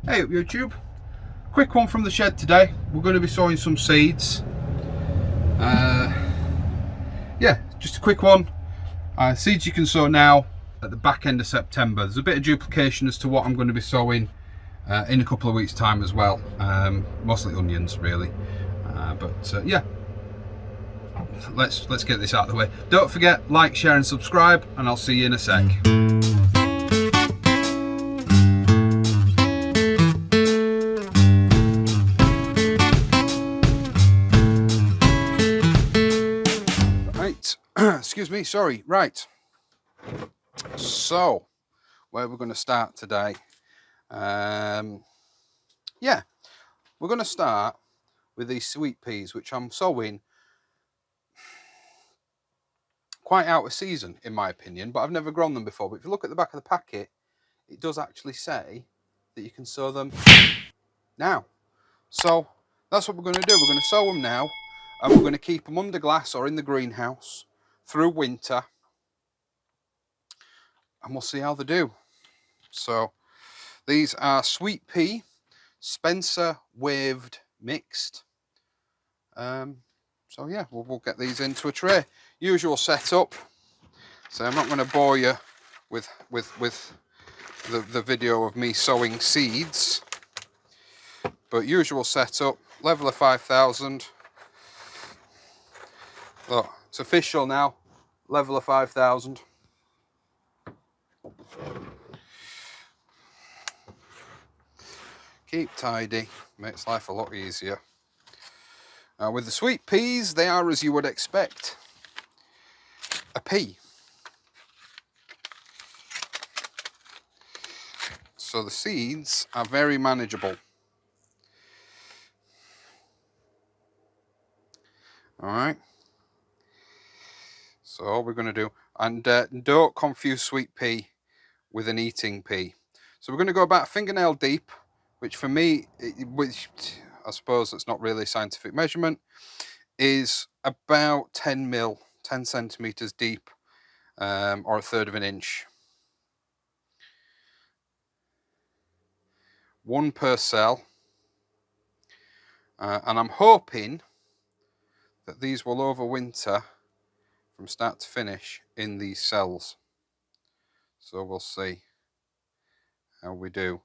Hey up YouTube, quick one from the shed today. We're going to be sowing some seeds. Yeah, just a quick one. Seeds you can sow now at the back end of September. There's a bit of duplication as to what I'm going to be sowing in a couple of weeks time as well. Mostly onions really, but yeah, let's get this out of the way. Don't forget, like, share and subscribe, and I'll see you in a sec. Right, excuse me, sorry. Right, so where we're going to start today. Yeah, we're going to start with these sweet peas, which I'm sowing quite out of season in my opinion, but I've never grown them before. But if you look at the back of the packet, it does actually say that you can sow them now. So that's what we're going to do. We're going to sow them now, and we're going to keep them under glass or in the greenhouse through winter, and we'll see how they do. So these are sweet pea Spencer waved mixed. So yeah, we'll get these into a tray. Usual setup. So I'm not going to bore you with the video of me sowing seeds, but usual setup. Level of 5,000. Look, it's official now. Level of 5,000. Keep tidy, makes life a lot easier. With the sweet peas, they are as you would expect, a pea. So the seeds are very manageable. All right. So all we're going to do, and don't confuse sweet pea with an eating pea. So we're going to go about a fingernail deep, which for me, which I suppose that's not really a scientific measurement, is about 10 centimeters deep, or a third of an inch. One per cell. And I'm hoping that these will overwinter from start to finish in these cells. So we'll see how we do.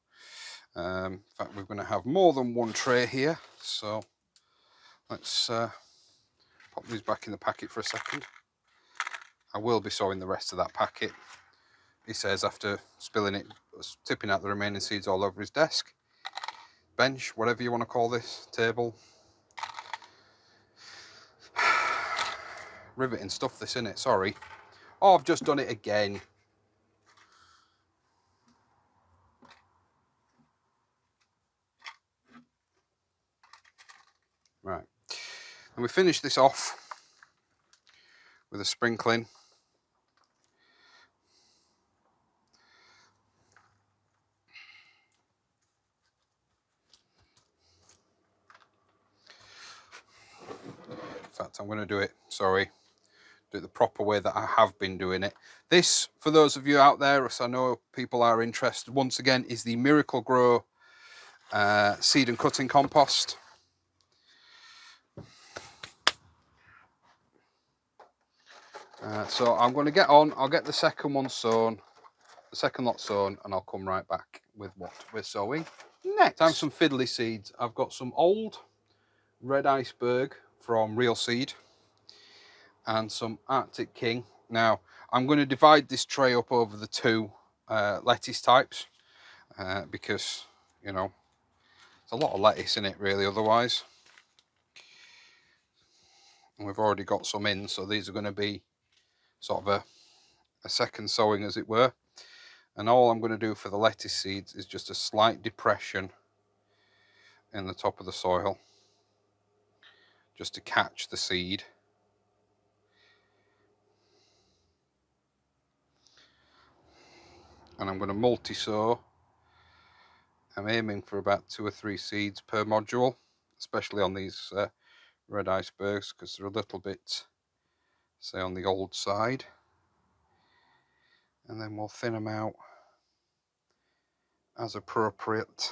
In fact, we're going to have more than one tray here, so let's pop these back in the packet for a second. I will be sowing the rest of that packet, he says, after spilling it, tipping out the remaining seeds all over his desk, bench, whatever you want to call this, table. Riveting stuff this, innit? Sorry. Oh, I've just done it again. Right. And we finish this off with a sprinkling. In fact, I'm going to do it, sorry, do it the proper way that I have been doing it. This, for those of you out there, as I know people are interested, once again, is the Miracle Grow seed and cutting compost. So I'm going to get on, I'll get the second one sown, the second lot sown, and I'll come right back with what we're sowing next. Time for some fiddly seeds. I've got some old red iceberg from Real Seed and some Arctic King. Now I'm going to divide this tray up over the two lettuce types because, you know, it's a lot of lettuce in it really otherwise, and we've already got some in, so these are going to be sort of a second sowing, as it were. And all I'm going to do for the lettuce seeds is just a slight depression in the top of the soil, just to catch the seed. And I'm going to multi-sow. I'm aiming for about 2 or 3 seeds per module, especially on these red icebergs, because they're a little bit, say, on the old side. And then we'll thin them out as appropriate.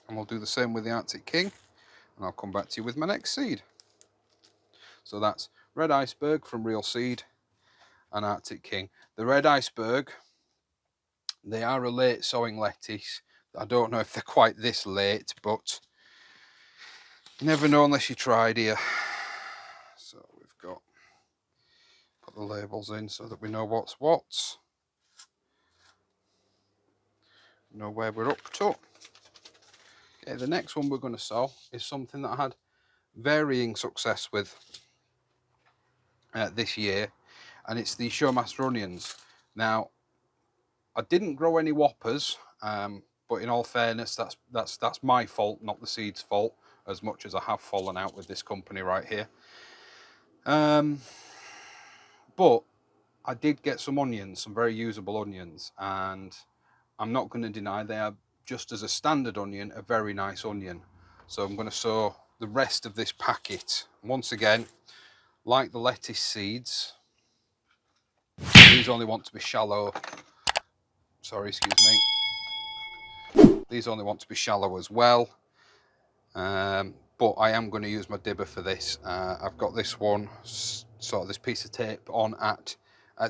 And we'll do the same with the Arctic King, and I'll come back to you with my next seed. So that's Red Iceberg from Real Seed and Arctic King. The Red Iceberg, they are a late sowing lettuce. I don't know if they're quite this late, but you never know unless you tried here. So we've got, put the labels in so that we know what's what. Know where we're up to. Okay, the next one we're going to sow is something that I had varying success with this year, and it's the Showmaster onions. Now, I didn't grow any whoppers, but in all fairness, that's my fault, not the seed's fault, as much as I have fallen out with this company right here. But I did get some onions, some very usable onions, and I'm not going to deny they are, just as a standard onion, a very nice onion. So I'm going to sow the rest of this packet. Once again, like the lettuce seeds, these only want to be shallow. Sorry, excuse me. These only want to be shallow as well. But I am going to use my dibber for this. I've got this one, sort of this piece of tape on at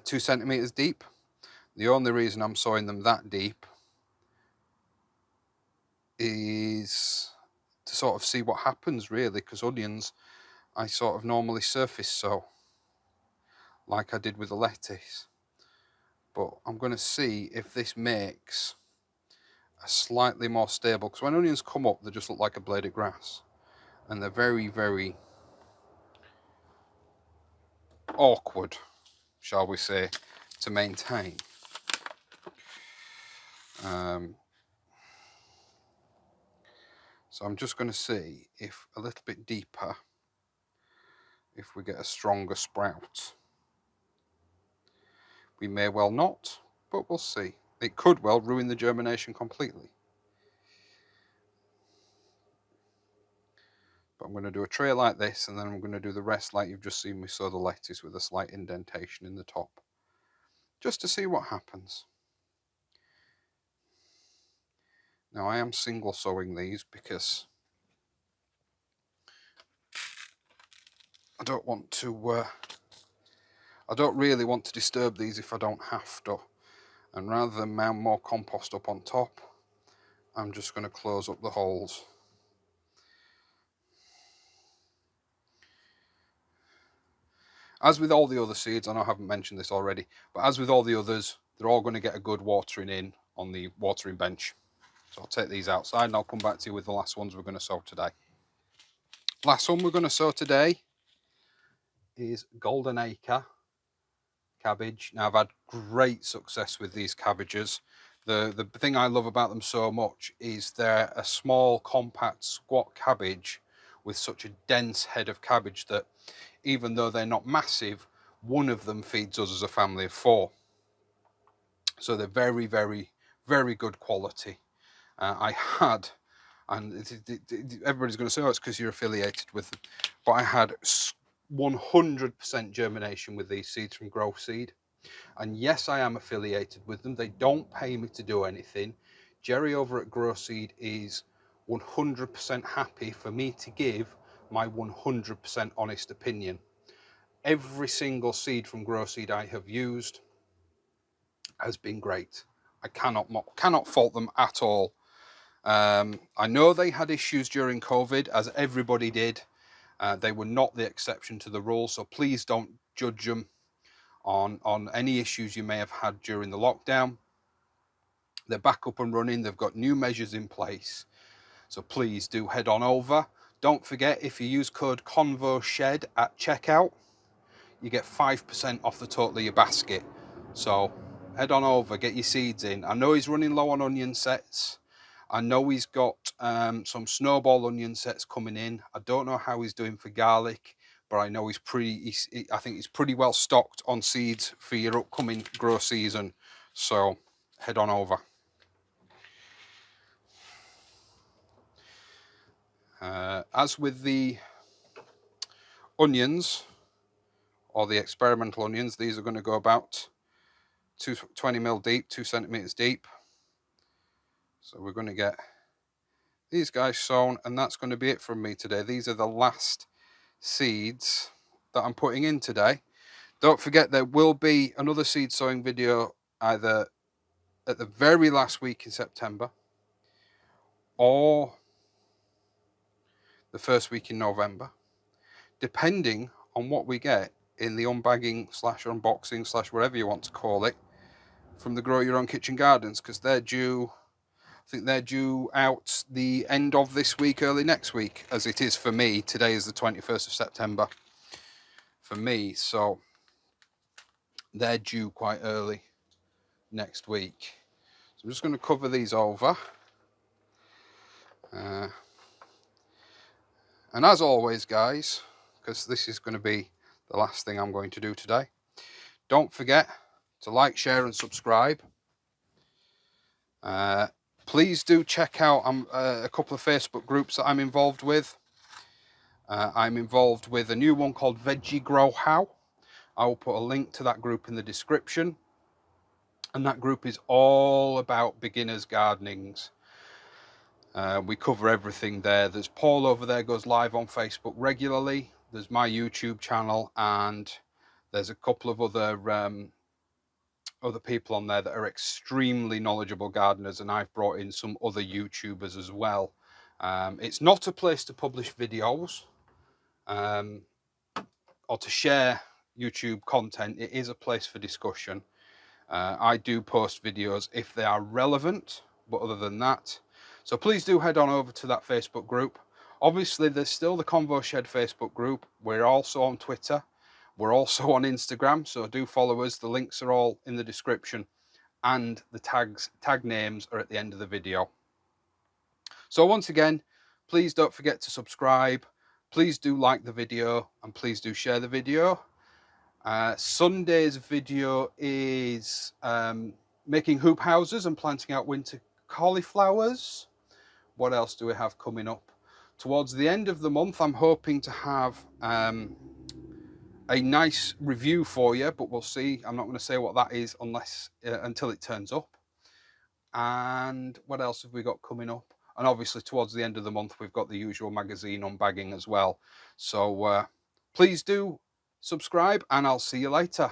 2 centimeters deep. The only reason I'm sowing them that deep is to sort of see what happens, really, because onions I sort of normally surface sow like I did with the lettuce. But I'm going to see if this makes a slightly more stable, because when onions come up they just look like a blade of grass, and they're very, very awkward, shall we say, to maintain. So I'm just going to see if a little bit deeper, if we get a stronger sprout. We may well not, but we'll see. It could well ruin the germination completely. But I'm going to do a tray like this, and then I'm going to do the rest like you've just seen me sow the lettuce, with a slight indentation in the top, just to see what happens. Now I am single sowing these because I don't really want to disturb these if I don't have to. And rather than mound more compost up on top, I'm just going to close up the holes. As with all the other seeds, I know I haven't mentioned this already, but as with all the others, they're all going to get a good watering in on the watering bench. So I'll take these outside and I'll come back to you with the last ones we're going to sow today. Last one we're going to sow today is Golden Acre cabbage. Now, I've had great success with these cabbages. The thing I love about them so much is they're a small, compact, squat cabbage with such a dense head of cabbage that even though they're not massive, one of them feeds us as a family of 4. So they're very, very, very good quality. I had, and everybody's going to say, oh, it's because you're affiliated with them, but I had 100% germination with these seeds from Growth Seed. And yes, I am affiliated with them. They don't pay me to do anything. Jerry over at Grow Seed is 100% happy for me to give my 100% honest opinion. Every single seed from Grow Seed I have used has been great. I cannot fault them at all. I know they had issues during COVID, as everybody did. They were not the exception to the rule, so please don't judge them on any issues you may have had during the lockdown. They're back up and running. They've got new measures in place. So please do head on over. Don't forget, if you use code CONVOSHED at checkout, you get 5% off the total of your basket. So head on over, get your seeds in. I know he's running low on onion sets. I know he's got some snowball onion sets coming in. I don't know how he's doing for garlic, but I know I think he's pretty well stocked on seeds for your upcoming grow season. So head on over. As with the onions, or the experimental onions, these are going to go about 20 mil deep, 2 centimeters deep. So we're going to get these guys sown, and that's going to be it from me today. These are the last seeds that I'm putting in today. Don't forget, there will be another seed sowing video either at the very last week in September or the first week in November, depending on what we get in the unbagging slash unboxing slash whatever you want to call it from the Grow Your Own Kitchen Gardens, because they're due, I think they're due out the end of this week, early next week, as it is for me. Today is the 21st of September for me, so they're due quite early next week. So I'm just going to cover these over. And as always, guys, because this is going to be the last thing I'm going to do today, don't forget to like, share and subscribe. Please do check out a couple of Facebook groups that I'm involved with. I'm involved with a new one called Veggie Grow How. I will put a link to that group in the description. And that group is all about beginners gardenings. We cover everything there. There's Paul over there, goes live on Facebook regularly. There's my YouTube channel, and there's a couple of other people on there that are extremely knowledgeable gardeners, and I've brought in some other YouTubers as well. It's not a place to publish videos or to share YouTube content. It is a place for discussion. I do post videos if they are relevant, but other than that, so please do head on over to that Facebook group. Obviously, there's still the Convo Shed Facebook group. We're also on Twitter. We're also on Instagram, so do follow us. The links are all in the description, and the tag names are at the end of the video. So once again, please don't forget to subscribe. Please do like the video, and please do share the video. Sunday's video is making hoop houses and planting out winter cauliflowers. What else do we have coming up? Towards the end of the month, I'm hoping to have a nice review for you, but we'll see. I'm not going to say what that is unless until it turns up. And what else have we got coming up? And obviously towards the end of the month, we've got the usual magazine unbagging as well. So please do subscribe, and I'll see you later.